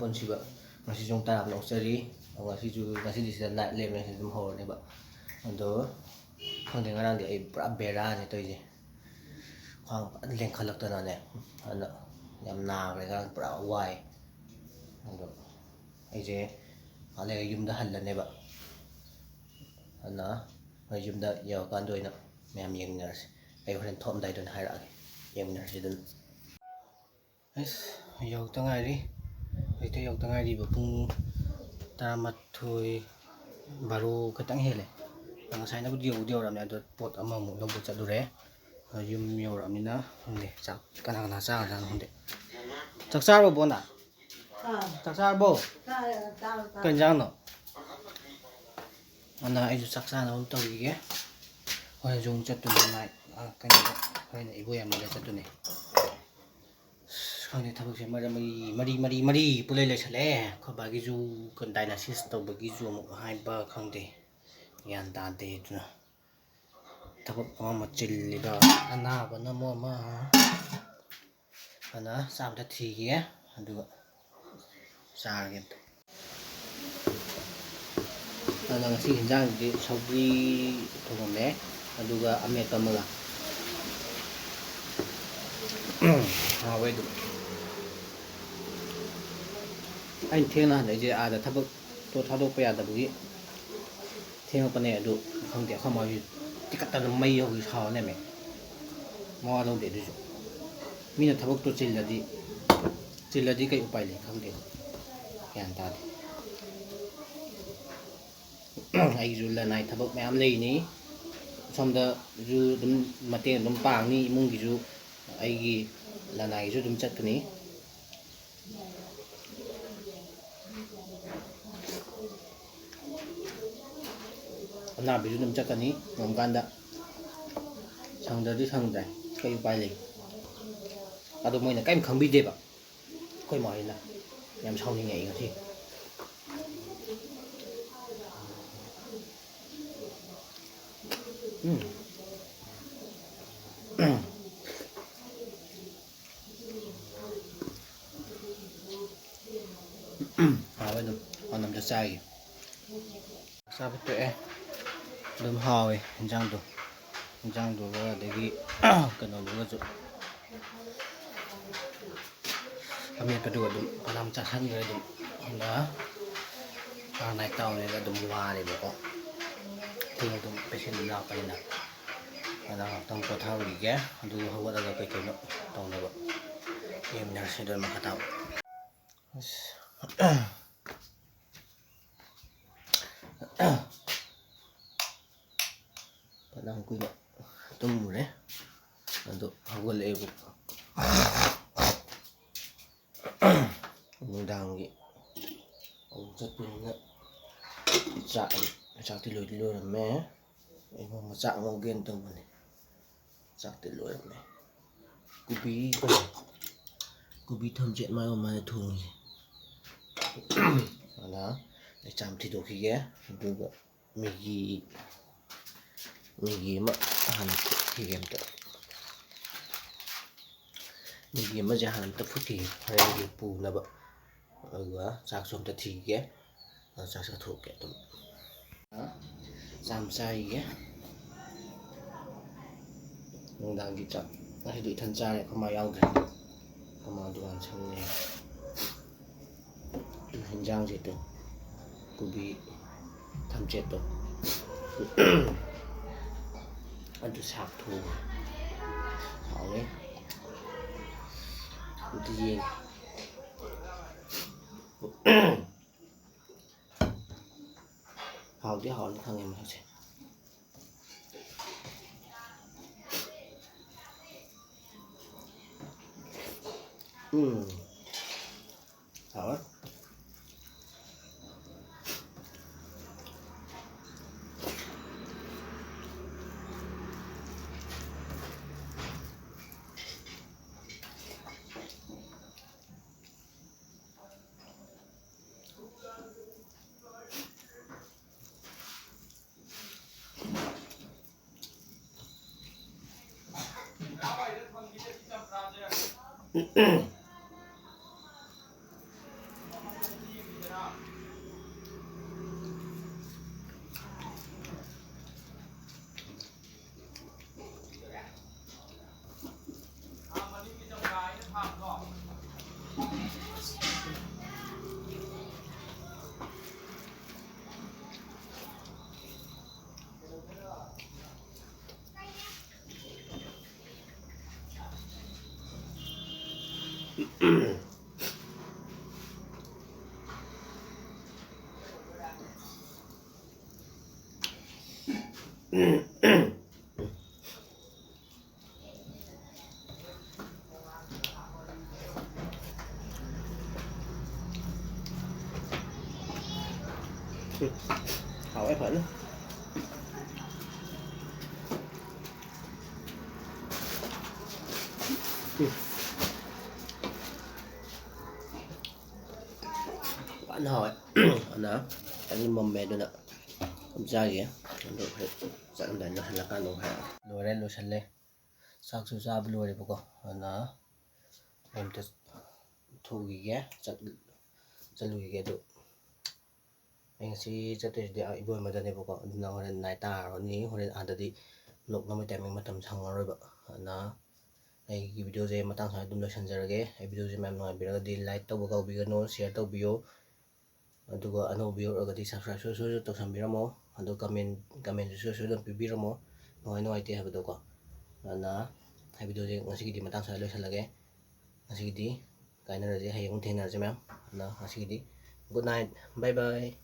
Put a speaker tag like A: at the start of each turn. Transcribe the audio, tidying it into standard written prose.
A: ꯄꯨꯟꯁꯤꯕ ꯉꯁꯤꯁꯨ ꯇꯔꯥꯝ ꯅꯣꯛꯆꯔꯤ ꯉꯁꯤꯗꯤ ꯁꯤꯗ ꯅꯥꯏꯠ ꯂꯦꯝꯅ ꯁꯤꯗ ꯑꯗꯨꯝ ꯍꯧꯔꯅꯦꯕ ꯑꯗꯣ ꯈꯪꯗꯦ ꯉꯔꯥꯡꯗꯤ ꯑꯩ ꯄꯨꯔꯥ ꯕꯦꯔꯥꯅꯦ ꯇꯧꯔꯤꯁꯦ ꯈ꯭ꯋꯥꯡ ꯐꯖꯅ ꯂꯦꯡꯈꯠꯂꯛꯇꯅꯅꯦ ꯑꯗꯨꯅ ꯌꯥꯝ ꯅꯥꯈ꯭ꯔꯦ ꯉꯔꯥꯡ ꯄꯨꯔꯥ ꯋꯥꯏ ꯑꯗꯣ ꯑꯩꯁꯦ ꯉꯥꯏꯍꯥꯛ ꯂꯩꯔꯒ ꯌꯨꯝꯗ ꯍꯜꯂꯅꯦꯕ ꯑꯗꯨꯅ ꯍꯣꯏ ꯌꯨꯝꯗ ꯌꯧꯔꯀꯥꯟꯗ ꯑꯣꯏꯅ ꯃꯌꯥꯝ ꯌꯦꯡꯃꯤꯟꯅꯔꯁꯤ ꯑꯩ ꯍꯣꯔꯦꯟ ꯊꯣꯛꯑꯝꯗꯥꯏꯗ ꯑꯣꯏꯅ ꯍꯥꯏꯔꯛꯑꯒꯦ ꯌꯦꯡꯃꯤꯟꯅꯔꯁꯤ ꯑꯗꯨꯅ ꯑꯁ ꯌꯧꯔꯛꯇ ꯉꯥꯏꯔꯤ ꯍꯧꯖꯤꯛꯇ ꯌꯧꯔꯛꯇ ꯉꯥꯏꯔꯤꯕ ꯄꯨꯡ 12 ꯕꯥꯔꯣ ꯈꯤꯇꯪ ꯍꯦꯜꯂꯦ ꯉꯁꯥꯏꯅꯕꯨꯗꯤ ꯌꯧꯔꯝꯃꯦ ꯑꯗꯣ ꯄꯣꯠ ꯑꯃꯃꯨꯛ ꯂꯧꯕ ꯆꯠꯂꯨꯔꯦ ꯌꯨꯝ ꯌꯧꯔꯛꯑꯕꯅꯤ나 ꯈꯪꯗꯦ ꯆꯥꯛ ꯀꯅꯥ ꯆꯥꯔꯖꯥꯠꯅꯣ ꯈꯪꯗꯦ ꯆꯥꯛ ꯆꯥꯔꯕꯣ ꯕꯣꯟꯗ ꯆꯥꯛ ꯆꯥꯔꯕꯣ ꯀꯩ ꯏꯟꯖꯥꯡꯅꯣ ꯑꯗꯨꯅ ꯑꯩꯁꯨ ꯆꯥꯛ ꯆꯥꯅꯕ ꯇꯧꯈꯤꯒꯦ ꯍꯣꯔꯦꯟꯁꯨ ꯑꯃꯨꯛ ꯆꯠꯇꯣꯏꯅꯤ ꯅꯥꯏꯠ ꯀꯩꯅꯣꯗ ꯍꯣꯔꯦꯟ ꯏꯕꯣꯏ ꯑꯃꯗ ꯆꯠꯇꯣꯏꯅꯤ ꯈꯪꯗꯦ ꯊꯕꯛꯁꯦ ꯃꯔꯤ ꯄꯨꯂꯩ ꯂꯩꯁꯜꯂꯛꯑꯦ ꯑꯩꯈꯣꯏ ꯕꯥꯒꯤꯁꯨ ꯗꯥꯏꯂꯥꯏꯁꯤꯁ ꯇꯧꯕꯒꯤꯁꯨ ꯑꯃꯨꯛ ꯍꯥꯏꯕ ꯈꯪꯗꯦ ꯒ꯭ꯌꯥꯟ ꯇꯥꯗꯦ ꯑꯗꯨꯅ ꯊꯕꯛ ꯑꯃ ꯆꯤꯜꯂꯤꯕ ꯑꯅꯥꯕꯅ ꯑꯃ ꯑꯗꯨꯅ ꯆꯥꯕꯗ ꯊꯤꯒꯦ ꯑꯗꯨꯒ ꯆꯥꯔꯒꯦ ꯑꯗꯨꯅ ꯉꯁꯤ ꯌꯦꯟꯖꯥꯡꯗꯤ ꯁꯧꯒ꯭ꯔꯤ ꯊꯣꯡꯉꯝꯃꯦ ꯑꯗꯨꯒ ꯑꯃꯦꯠꯄ ꯑꯃꯒ ꯍꯥꯎꯋꯦ ꯑꯗꯨꯝ ꯑꯩꯅ ꯊꯦꯡꯅ ꯍꯜꯂꯛꯏꯁꯦ ꯑꯥꯗ ꯊꯕꯛꯇꯣ ꯊꯥꯗꯣꯛꯄ ꯌꯥꯗꯕꯒꯤ ꯊꯦꯡꯉꯛꯄꯅꯦ ꯑꯗꯨ ꯈꯪꯗꯦ ꯑꯩꯈꯣꯏ ꯃꯥꯒꯤ ꯇꯤꯀꯠꯇꯅ ꯃꯩ ꯍꯧꯒꯤ ꯁꯥꯎꯔ ꯂꯩꯔꯝꯃꯦ ꯃꯋꯥ ꯂꯧꯗꯦ ꯑꯗꯨꯁꯨ ꯃꯤꯅ ꯊꯕꯛꯇꯣ ꯆꯤꯜꯂꯗꯤ ꯀꯩ ꯎꯄꯥꯏ ꯂꯩ ꯈꯪꯗꯦ ꯒ꯭ꯌꯥꯟ ꯇꯥꯗꯦ ꯑꯩꯒꯤꯁꯨ ꯂꯅꯥꯏ ꯊꯕꯛ ꯃꯌꯥꯝ ꯂꯩꯔꯤꯅꯤ ꯁꯣꯝꯗꯁꯨ ꯑꯗꯨꯝ ꯃꯇꯦꯡ ꯑꯗꯨꯝ ꯄꯥꯡꯅꯤ ꯏꯃꯨꯡꯒꯤꯁꯨ ꯑꯩꯒꯤ ꯂꯅꯥꯏꯒꯤꯁꯨ ꯑꯗꯨꯝ ꯆꯠꯀꯅꯤ ꯑꯅꯥꯕꯁꯨ ꯑꯗꯨꯝ ꯆꯠꯀꯅꯤ ꯉꯝꯀꯥꯟꯗ ꯁꯪꯗ꯭ꯔꯗꯤ ꯁꯪꯗ꯭ꯔꯦ ꯀꯩ ꯎꯄꯥꯏ ꯂꯩ ꯑꯗꯣ ꯃꯣꯏꯅ ꯀꯔꯤꯝ ꯈꯪꯕꯤꯗꯦꯕ ꯑꯩꯈꯣꯏ ꯃꯥꯍꯣꯏꯅ ꯌꯥꯝ ꯁꯥꯎꯅꯤꯡꯉꯦ ꯑꯩ ꯉꯁꯤ ꯍꯥꯎꯋꯦ ꯑꯗꯨꯝ ꯑꯅꯝꯗ ꯆꯥꯏꯒꯦ ꯆꯥꯕ ꯇꯣꯛꯑꯦ ꯑꯗꯨꯝ ꯍꯥꯎꯋꯦ ꯏꯟꯖꯥꯡꯗꯨꯒ ꯑꯗꯒꯤ ꯀꯩꯅꯣꯗꯨꯒꯁꯨ ꯑꯃꯦꯠꯄꯗꯨꯒ ꯑꯗꯨꯝ ꯐꯅꯌꯥꯝ ꯆꯥꯁꯟꯈ꯭ꯔꯦ ꯑꯗꯨꯝ ꯑꯗꯨꯅ ꯅꯥꯏꯠ ꯇꯥꯎꯟꯅꯦꯅ ꯑꯗꯨꯝ ꯋꯥꯔꯦꯕꯀꯣ ꯊꯦꯡꯅ ꯑꯗꯨꯝ ꯄꯦꯁꯦꯟ ꯂꯥꯛꯄꯅꯤꯅ ꯑꯗ ꯉꯥꯛꯇꯪ ꯄꯣꯊꯥꯔꯨꯈꯤꯒꯦ ꯑꯗꯨꯒ ꯍꯧꯒꯠꯂꯒ ꯀꯩꯀꯩꯅꯣ ꯇꯧꯅꯕ ꯌꯦꯡꯃꯤꯟꯅꯔꯁꯤ ꯑꯗꯨ ꯃꯈꯥ ꯇꯥꯕ ꯐꯅꯌꯥꯝ ꯀꯨꯏꯅ ꯇꯨꯝꯃꯨꯔꯦ ꯑꯗꯣ ꯍꯧꯒꯠꯂꯛꯑꯦꯕ ꯅꯨꯡꯗꯥꯡꯒꯤ ꯑꯃꯨꯛ ꯆꯠꯄꯅꯤꯅ ꯆꯥꯛꯇꯤ ꯂꯣꯏꯔꯝꯃꯦ ꯑꯩꯉꯣꯟꯗ ꯆꯥꯛ ꯉꯧꯒꯦꯅ ꯇꯧꯕꯅꯦ ꯆꯥꯛꯇꯤ ꯂꯣꯏꯔꯝꯃꯦ ꯀꯣꯕꯤ ꯊꯝꯆꯦꯠ ꯃꯥꯏ ꯊꯣꯡꯉꯤꯁꯦ ꯑꯗꯨꯅ ꯑꯩ ꯆꯥꯝ ꯊꯤꯗꯣꯛꯈꯤꯒꯦ ꯑꯗꯨꯒ ꯃꯦꯒꯤ ꯑꯃ ꯍꯥꯟꯅ ꯐꯨꯠꯈꯤꯒꯦ ꯃꯦꯒꯤ ꯑꯃꯁꯦ ꯍꯥꯟꯅ ꯑꯝꯇ ꯐꯨꯠꯈꯤꯒꯦ ꯍꯣꯔꯦꯟꯒꯤ ꯄꯨꯅꯕ ꯑꯗꯨꯒ ꯆꯥꯛꯁꯨ ꯑꯝꯇ ꯊꯤꯒꯦ ꯆꯥꯛ ꯆꯥꯊꯣꯛꯀꯦ ꯑꯗꯨꯝ ꯆꯥꯝ ꯆꯥꯏꯒꯦ ꯅꯨꯡꯗꯥꯡꯒꯤ ꯆꯥꯛ ꯉꯁꯤꯗꯤ ꯏꯊꯟ ꯆꯥꯔꯦ ꯑꯩꯈꯣꯏ ꯃꯥ ꯌꯥꯎꯗ꯭ꯔꯦ ꯑꯩꯈꯣꯏ ꯃꯥ ꯗꯨꯀꯥꯟ ꯁꯪꯉꯦ ꯌꯦꯟꯖꯥꯡꯁꯦ ꯀꯣꯕꯤ ꯊꯝꯆꯦꯠꯇꯣ ꯑꯗꯨ ꯁꯥꯛ ꯊꯣꯡꯉꯦ ꯍꯥꯎꯋꯦ ꯑꯗꯨ ꯌꯦꯡꯉꯦ ꯍꯥꯎꯗꯤ ꯍꯥꯎꯅꯤ ꯈꯪꯉꯦ ꯃꯍꯤꯁꯦ ꯍꯥꯎꯋꯦ Hỏi phận bạn hỏi nó anh mầm mẹ nữa nè không ra gì á được dẫn đến là cái đồ hàng đồ đen đồ xanh lên sao chú ra lùi được không nó em tự thu gì ghé dẫn dẫn lùi ghé được anh sẽ rất là vui mà đây bộ nó hồi này ta rồi ní hồi ăn được đi lúc nó mới tìm mình mà tầm thằng rồi bợ nó này video gì mà tăng hai đun sân giờ cái video gì mà em nói bây giờ đi like tàu bao video nó share tàu video aduga ano video rồi thì subscribe số tàu sắm video mo adu comment số dan video mo no IT ha ko na hai video gì ngasi di matang sa lo sa lagi ngasi di kain na di hayong tingnan si ma'am na ngasi di good night bye bye